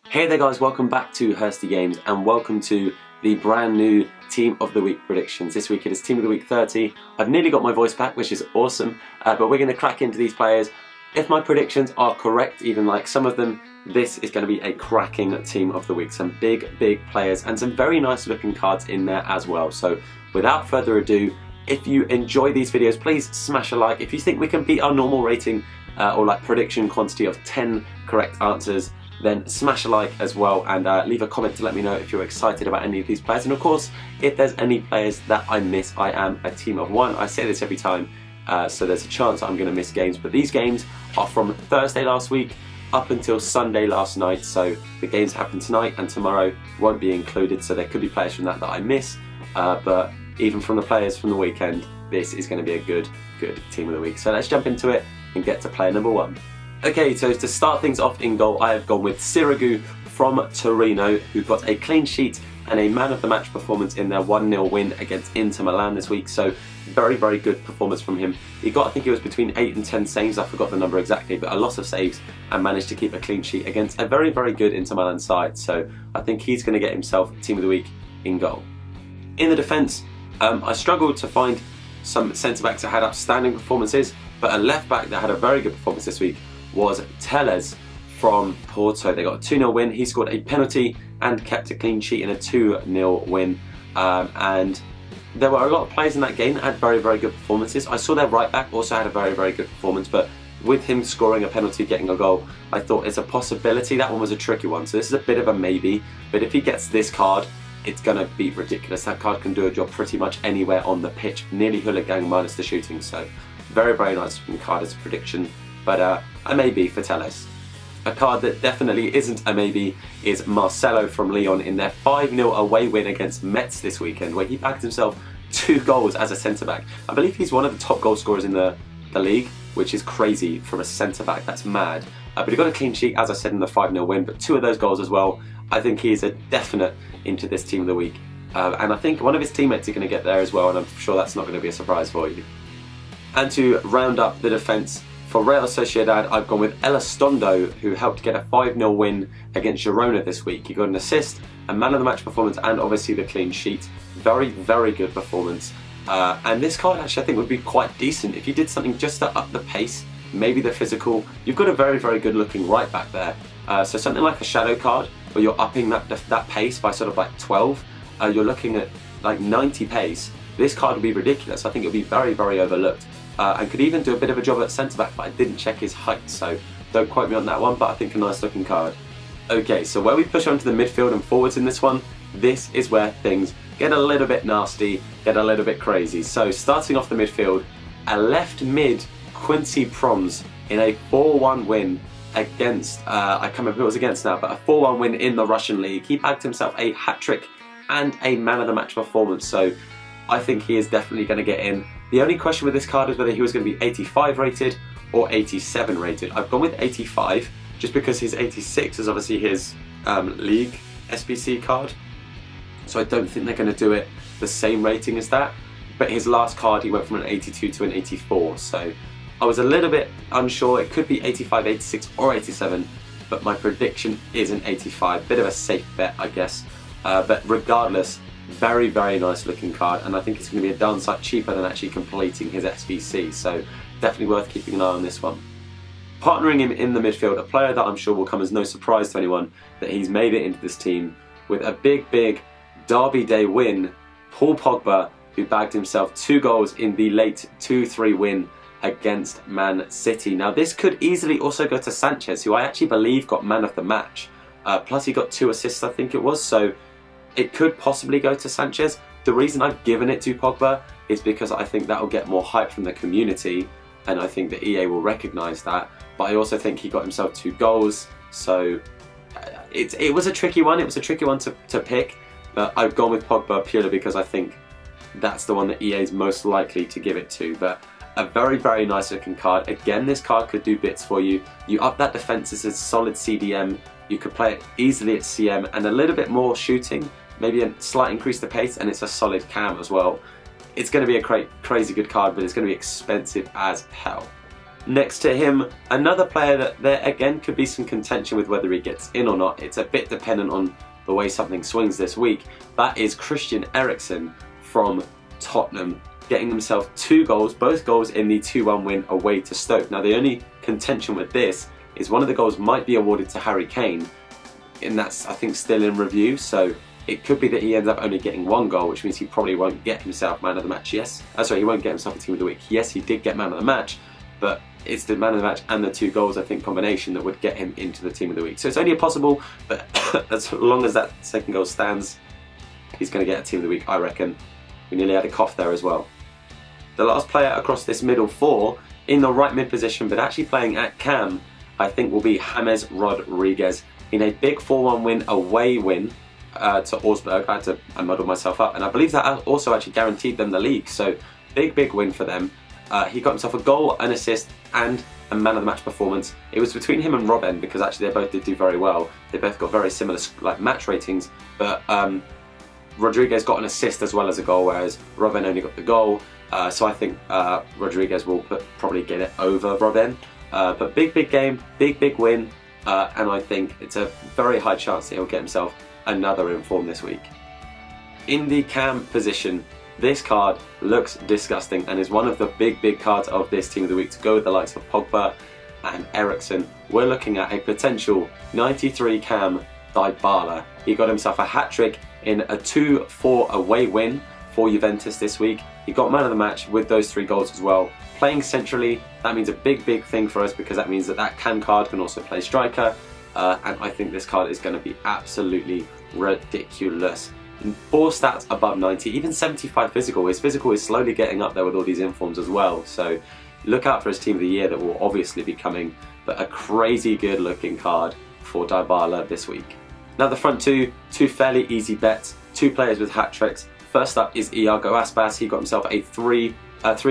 Hey there guys, welcome back to Hursty Games and welcome to the brand new Team of the Week predictions. This week it is Team of the Week 30. I've nearly got my voice back, which is awesome, but we're going to crack into these players. If my predictions are correct, even like some of them, this is going to be a cracking Team of the Week. Some big players and some very nice looking cards in there as well. So without further ado, if you enjoy these videos, please smash a like. If you think we can beat our normal rating or like prediction quantity of 10 correct answers, then smash a like as well and leave a comment to let me know if you're excited about any of these players. And of course, if there's any players that I miss, I am a team of one. I say this every time, so there's a chance I'm going to miss games. But these games are from Thursday last week up until Sunday last night. So the games happen tonight and tomorrow won't be included. So there could be players from that I miss. But even from the players from the weekend, this is going to be a good team of the week. So let's jump into it and get to player number one. Okay, so to start things off in goal, I have gone with Sirigu from Torino, who got a clean sheet and a man of the match performance in their 1-0 win against Inter Milan this week. So very good performance from him. He got, I think it was between 8 and 10 saves, I forgot the number exactly, but a lot of saves and managed to keep a clean sheet against a very good Inter Milan side. So I think he's going to get himself Team of the Week in goal. In the defence, I struggled to find some centre-backs that had outstanding performances, but a left-back that had a very good performance this week was Totw from Porto. They got a 2-0 win. He scored a penalty and kept a clean sheet in a 2-0 win. And there were a lot of players in that game that had very good performances. I saw their right back also had a very good performance, but with him scoring a penalty, getting a goal, I thought it's a possibility. That one was a tricky one, so this is a bit of a maybe. But if he gets this card, it's going to be ridiculous. That card can do a job pretty much anywhere on the pitch. Nearly hooligan minus the shooting, so very nice card as a prediction. But a maybe for Totw. A card that definitely isn't a maybe is Marcelo from Lyon in their 5-0 away win against Metz this weekend, where he bagged himself 2 goals as a centre-back. I believe he's one of the top goal scorers in the league, which is crazy from a centre-back. That's mad. But he got a clean sheet, as I said, in the 5-0 win, but 2 of those goals as well. I think he is a definite into this Team of the Week. And I think one of his teammates are going to get there as well, and I'm sure that's not going to be a surprise for you. And to round up the defence, for Real Sociedad, I've gone with Tondo, who helped get a 5-0 win against Girona this week. He got an assist, a man of the match performance, and obviously the clean sheet. Very good performance. And this card actually I think would be quite decent if you did something just to up the pace, maybe the physical. You've got a very good looking right back there. So something like a shadow card, where you're upping that pace by sort of like 12. You're looking at like 90 pace. This card would be ridiculous. I think it would be very overlooked. And could even do a bit of a job at centre-back, but I didn't check his height, so don't quote me on that one, but I think a nice looking card. Okay, so where we push on to the midfield and forwards in this one, this is where things get a little bit nasty, get a little bit crazy. So starting off the midfield, a left mid Quincy Promes in a 4-1 win against, I can't remember who it was against now, but a 4-1 win in the Russian league. He bagged himself a hat-trick and a man of the match performance, so I think he is definitely going to get in. The only question with this card is whether he was going to be 85 rated or 87 rated. I've gone with 85 just because his 86 is obviously his league SBC card. So I don't think they're going to do it the same rating as that. But his last card, he went from an 82 to an 84. So I was a little bit unsure. It could be 85, 86 or 87. But my prediction is an 85. Bit of a safe bet, I guess. But regardless, very nice looking card, and I think it's going to be a darn sight cheaper than actually completing his SBC, so definitely worth keeping an eye on this one. Partnering him in the midfield, a player that I'm sure will come as no surprise to anyone that he's made it into this team with a big Derby Day win, Paul Pogba, who bagged himself 2 goals in the late 2-3 win against Man City. Now this could easily also go to Sanchez, who I actually believe got man of the match, plus he got 2 assists I think it was, so it could possibly go to Sanchez. The reason I've given it to Pogba is because I think that will get more hype from the community, and I think that EA will recognise that. But I also think he got himself 2 goals, so it was a tricky one. It was a tricky one to pick, but I've gone with Pogba purely because I think that's the one that EA is most likely to give it to. But a very nice looking card. Again, this card could do bits for you. You up that defence as a solid CDM. You could play it easily at CM and a little bit more shooting, maybe a slight increase to pace, and it's a solid cam as well. It's going to be a crazy good card, but it's going to be expensive as hell. Next to him, another player that there again could be some contention with whether he gets in or not. It's a bit dependent on the way something swings this week. That is Christian Eriksen from Tottenham, getting himself 2 goals, both goals in the 2-1 win away to Stoke. Now the only contention with this is one of the goals might be awarded to Harry Kane, and that's I think still in review, so it could be that he ends up only getting 1 goal, which means he probably won't get himself man of the match. Yes, sorry, he won't get himself a team of the week. Yes, he did get man of the match, but it's the man of the match and the 2 goals, I think, combination that would get him into the team of the week. So it's only a possible, but as long as that second goal stands, he's going to get a team of the week, I reckon. We nearly had a cough there as well. The last player across this middle 4, in the right mid position, but actually playing at cam, I think will be James Rodriguez in a big 4-1 win, away win to Augsburg. I muddled myself up, and I believe that also actually guaranteed them the league. So big win for them. He got himself a goal, an assist, and a man of the match performance. It was between him and Robben because actually they both did do very well. They both got very similar match ratings, but Rodriguez got an assist as well as a goal, whereas Robben only got the goal. So I think Rodriguez will probably get it over Robben. But big game, big win, and I think it's a very high chance that he'll get himself another inform this week. In the cam position, this card looks disgusting and is one of the big cards of this team of the week to go with the likes of Pogba and Eriksen. We're looking at a potential 93 cam Dybala. He got himself a hat-trick in a 2-4 away win for Juventus this week. He got man of the match with those 3 goals as well. Playing centrally, that means a big thing for us because that means that cam card can also play striker, and I think this card is going to be absolutely ridiculous. 4 stats above 90, even 75 physical. His physical is slowly getting up there with all these informs as well, so look out for his team of the year that will obviously be coming, but a crazy good looking card for Dybala this week. Now the front 2 fairly easy bets, 2 players with hat-tricks. First up is Iago Aspas. He got himself a 3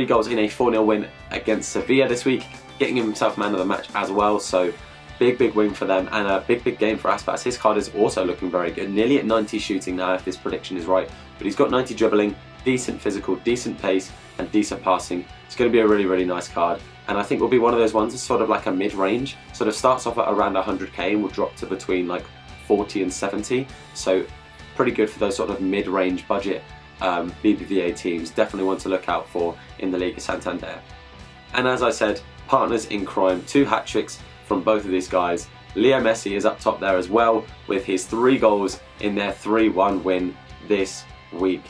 goals in a 4-0 win against Sevilla this week, getting himself man of the match as well, so big win for them, and a big game for Aspas. His card is also looking very good, nearly at 90 shooting now if this prediction is right, but he's got 90 dribbling, decent physical, decent pace, and decent passing. It's going to be a really nice card, and I think will be one of those ones that's sort of like a mid-range, sort of starts off at around 100k and will drop to between like 40 and 70, so pretty good for those sort of mid-range budget BBVA teams. Definitely one to look out for in the Liga Santander. And as I said, partners in crime, 2 hat-tricks from both of these guys. Leo Messi is up top there as well with his 3 goals in their 3-1 win this week.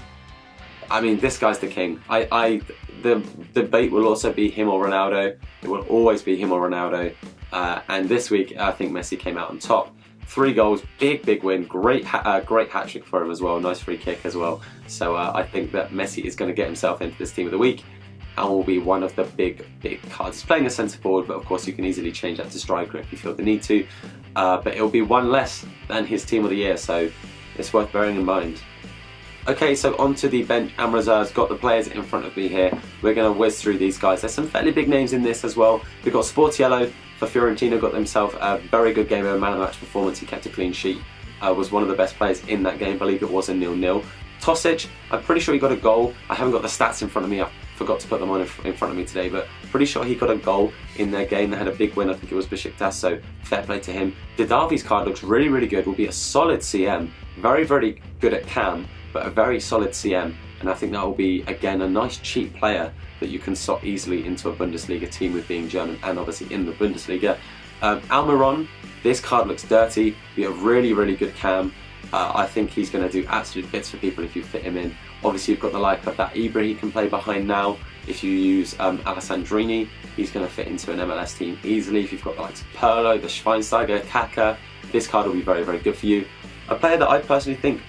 I mean, this guy's the king. The debate will also be him or Ronaldo. It will always be him or Ronaldo. And this week, I think Messi came out on top. 3 goals, big win, great hat-trick for him as well, nice free kick as well. So I think that Messi is going to get himself into this team of the week and will be one of the big cards. He's playing a centre forward, but of course you can easily change that to striker if you feel the need to. But it'll be 1 less than his team of the year, so it's worth bearing in mind. Okay, so on to the bench and reserves. Got the players in front of me here. We're going to whiz through these guys. There's some fairly big names in this as well. We've got Sportiello for Fiorentina, got himself a very good game, a man of the match performance. He kept a clean sheet, was one of the best players in that game. I believe it was a 0-0. Tosic, I'm pretty sure he got a goal. I haven't got the stats in front of me. I forgot to put them on in front of me today, but pretty sure he got a goal in their game. They had a big win. I think it was Besiktas, so fair play to him. Didavi's card looks really good. Will be a solid CM. Very good at cam, but a very solid CM. And I think that will be, again, a nice cheap player that you can slot easily into a Bundesliga team with being German and obviously in the Bundesliga. Almiron, this card looks dirty. Be a really good cam. I think he's going to do absolute bits for people if you fit him in. Obviously you've got the like of that Ibra he can play behind now. If you use Alessandrini, he's going to fit into an MLS team easily. If you've got the likes of Pirlo, the Schweinsteiger, Kaka, this card will be very good for you. A player that I personally think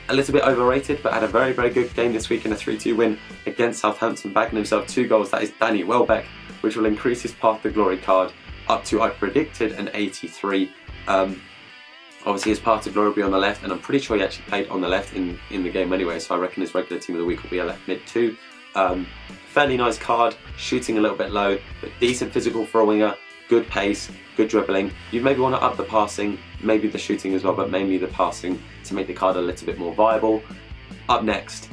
a little bit overrated, but had a very good game this week in a 3-2 win against Southampton, bagging himself 2 goals. That is Danny Welbeck, which will increase his Path to Glory card up to, I predicted, an 83. Obviously his Path to Glory will be on the left, and I'm pretty sure he actually played on the left in the game anyway, so I reckon his regular team of the week will be a left mid too. Fairly nice card, shooting a little bit low, but decent physical for a winger, good pace, good dribbling. You maybe want to up the passing, maybe the shooting as well, but mainly the passing to make the card a little bit more viable. Up next,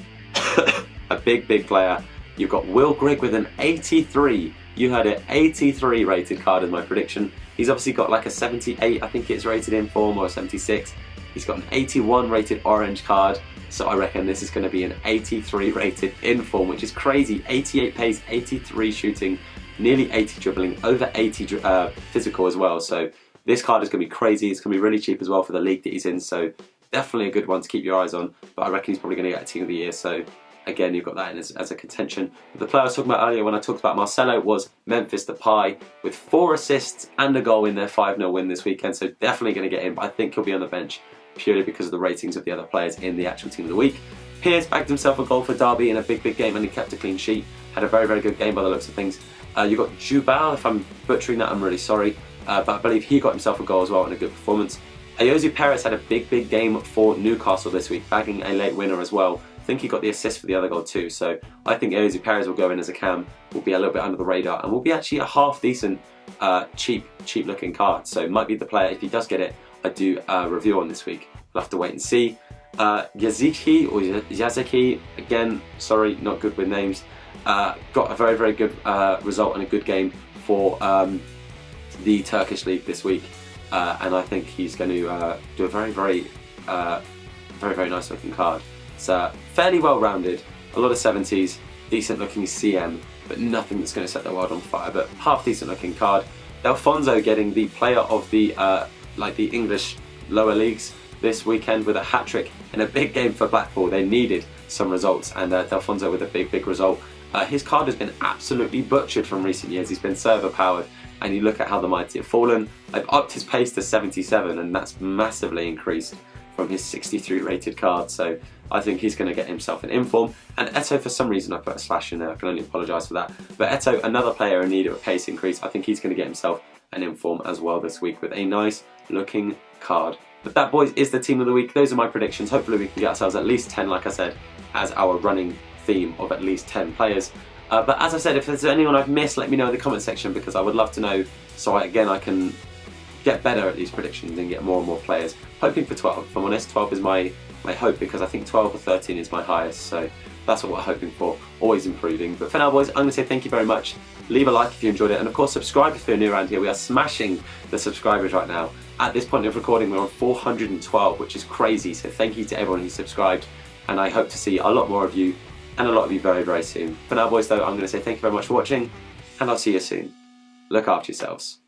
a big player You've got Will Grigg with an 83. You heard it, 83 rated card is my prediction. He's obviously got like a 78, I think it's rated in form, or a 76. He's got an 81 rated orange card. So I reckon this is going to be an 83 rated in form, which is crazy. 88 pace, 83 shooting, nearly 80 dribbling, over 80 physical as well. So this card is going to be crazy. It's going to be really cheap as well for the league that he's in. So definitely a good one to keep your eyes on. But I reckon he's probably going to get a team of the year. So again, you've got that in as a contention. The player I was talking about earlier when I talked about Marcelo was Memphis Depay with 4 assists and a goal in their 5-0 win this weekend. So definitely going to get him. But I think he'll be on the bench purely because of the ratings of the other players in the actual team of the week. Piers bagged himself a goal for Derby in a big game and he kept a clean sheet. Had a very good game by the looks of things. You've got Jubal, if I'm butchering that, I'm really sorry. But I believe he got himself a goal as well and a good performance. Ayoze Perez had a big game for Newcastle this week, bagging a late winner as well. I think he got the assist for the other goal too. So I think Ayoze Perez will go in as a cam, will be a little bit under the radar and will be actually a half decent, cheap looking card. So might be the player, if he does get it, I do a review on this week. We'll have to wait and see. Yaziki, again, sorry, not good with names. Got a very good result and a good game for the Turkish league this week. And I think he's going to do a very nice looking card. It's fairly well rounded, a lot of 70s, decent looking CM, but nothing that's going to set the world on fire, but half decent looking card. Alfonso getting the player of the the English lower leagues this weekend with a hat-trick in a big game for Blackpool. They needed some results, and Alfonso with a big result. His card has been absolutely butchered from recent years. He's been so overpowered, and you look at how the mighty have fallen. I've upped his pace to 77, and that's massively increased from his 63 rated card. So I think he's going to get himself an inform. And Eto'o, for some reason I put a slash in there, I can only apologise for that. But Eto'o, another player in need of a pace increase, I think he's going to get himself an inform as well this week with a nice looking card. But that, boys, is the team of the week. Those are my predictions. Hopefully we can get ourselves at least 10, like I said, as our running theme of at least 10 players. But as I said, if there's anyone I've missed, let me know in the comment section, because I would love to know, so I can get better at these predictions and get more and more players. Hoping for 12, if I'm honest. 12 is my hope, because I think 12 or 13 is my highest, so that's what we're hoping for. Always improving. But for now, boys, I'm going to say thank you very much. Leave a like if you enjoyed it, and of course subscribe if you're new around here. We are smashing the subscribers right now. At this point of recording, we're on 412, which is crazy, so thank you to everyone who subscribed, and I hope to see a lot more of you, and a lot of you very soon. For now, boys, though, I'm going to say thank you very much for watching, and I'll see you soon. Look after yourselves.